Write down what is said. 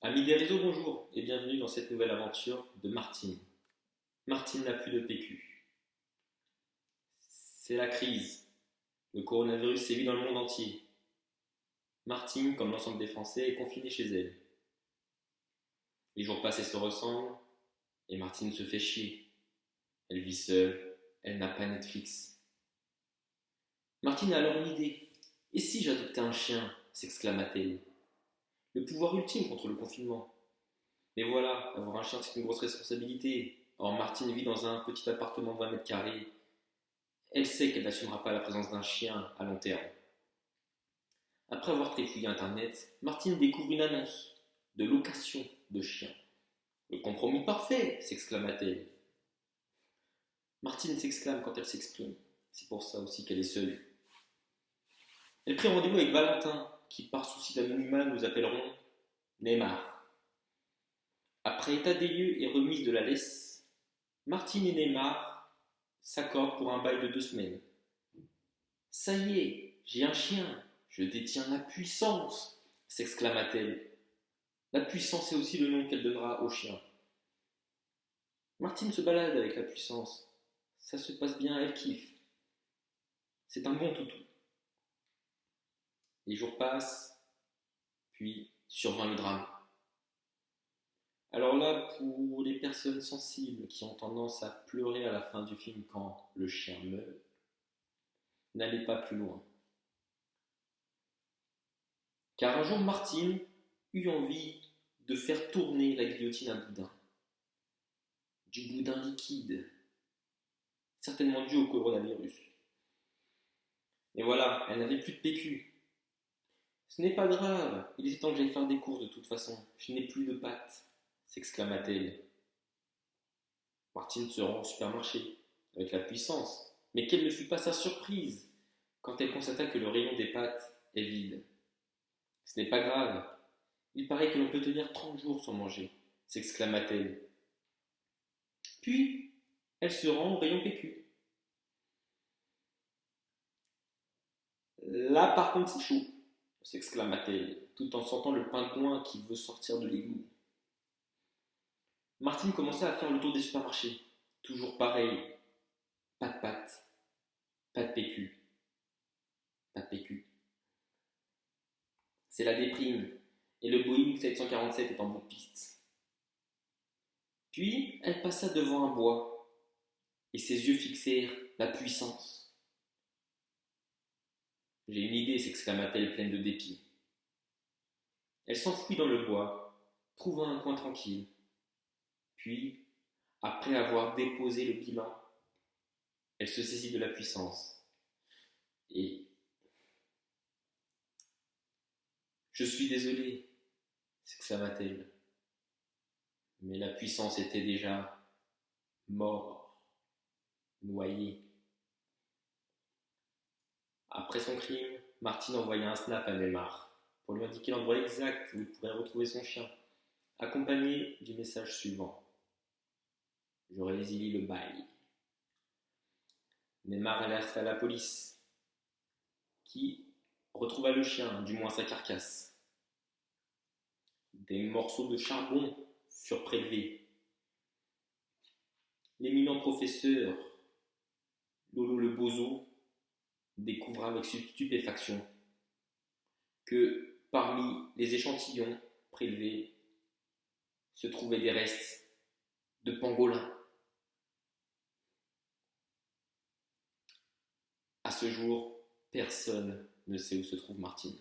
Amis des réseaux, bonjour et bienvenue dans cette nouvelle aventure de Martine. Martine n'a plus de PQ. C'est la crise. Le coronavirus sévit dans le monde entier. Martine, comme l'ensemble des Français, est confinée chez elle. Les jours passent et se ressemblent, et Martine se fait chier. Elle vit seule, elle n'a pas Netflix. Martine a alors une idée. Et si j'adoptais un chien s'exclama-t-elle. Le pouvoir ultime contre le confinement. Mais voilà, avoir un chien c'est une grosse responsabilité. Or Martine vit dans un petit appartement de 20 mètres carrés. Elle sait qu'elle n'assumera pas la présence d'un chien à long terme. Après avoir trifouillé internet, Martine découvre une annonce de location de chiens. Le compromis parfait s'exclama-t-elle. Martine s'exclame quand elle s'exprime. C'est pour ça aussi qu'elle est seule. Elle prit rendez-vous avec Valentin, qui par souci d'anonymat nous appellerons Neymar. Après état des lieux et remise de la laisse, Martine et Neymar s'accordent pour un bail de 2 semaines. Ça y est, j'ai un chien, je détiens la puissance, s'exclama-t-elle. La puissance est aussi le nom qu'elle donnera au chien. Martine se balade avec la puissance. Ça se passe bien, elle kiffe. C'est un bon toutou. Les jours passent, puis survint le drame. Alors là, pour les personnes sensibles qui ont tendance à pleurer à la fin du film quand le chien meurt, n'allez pas plus loin. Car un jour, Martine eut envie de faire tourner la guillotine à boudin. Du boudin liquide, certainement dû au coronavirus. Et voilà, elle n'avait plus de PQ. Ce n'est pas grave, il était temps que j'aille faire des courses de toute façon. Je n'ai plus de pâtes, s'exclama-t-elle. Martine se rend au supermarché, avec la puissance. Mais quelle ne fut pas sa surprise quand elle constata que le rayon des pâtes est vide. Ce n'est pas grave, il paraît que l'on peut tenir 30 jours sans manger, s'exclama-t-elle. Puis, elle se rend au rayon PQ. Là par contre c'est chaud, s'exclama-t-elle, tout en sentant le pingouin qui veut sortir de l'égout. Martine commença à faire le tour des supermarchés. Toujours pareil, pas de pâtes, pas de PQ, pas de PQ. C'est la déprime, et le Boeing 747 est en bout de piste. Puis, elle passa devant un bois, et ses yeux fixèrent la puissance. J'ai une idée, s'exclama-t-elle pleine de dépit. Elle s'enfuit dans le bois, trouva un coin tranquille. Puis, après avoir déposé le bilan, elle se saisit de la puissance. Et je suis désolée, s'exclama-t-elle. Mais la puissance était déjà morte, noyée. Après son crime, Martine envoya un snap à Neymar pour lui indiquer l'endroit exact où il pourrait retrouver son chien, accompagné du message suivant. Je résilie le bail. Neymar alerta la police, qui retrouva le chien, du moins sa carcasse. Des morceaux de charbon furent prélevés. L'éminent professeur Lolo le Bozo découvra avec stupéfaction que parmi les échantillons prélevés se trouvaient des restes de pangolins. À ce jour, personne ne sait où se trouve Martine.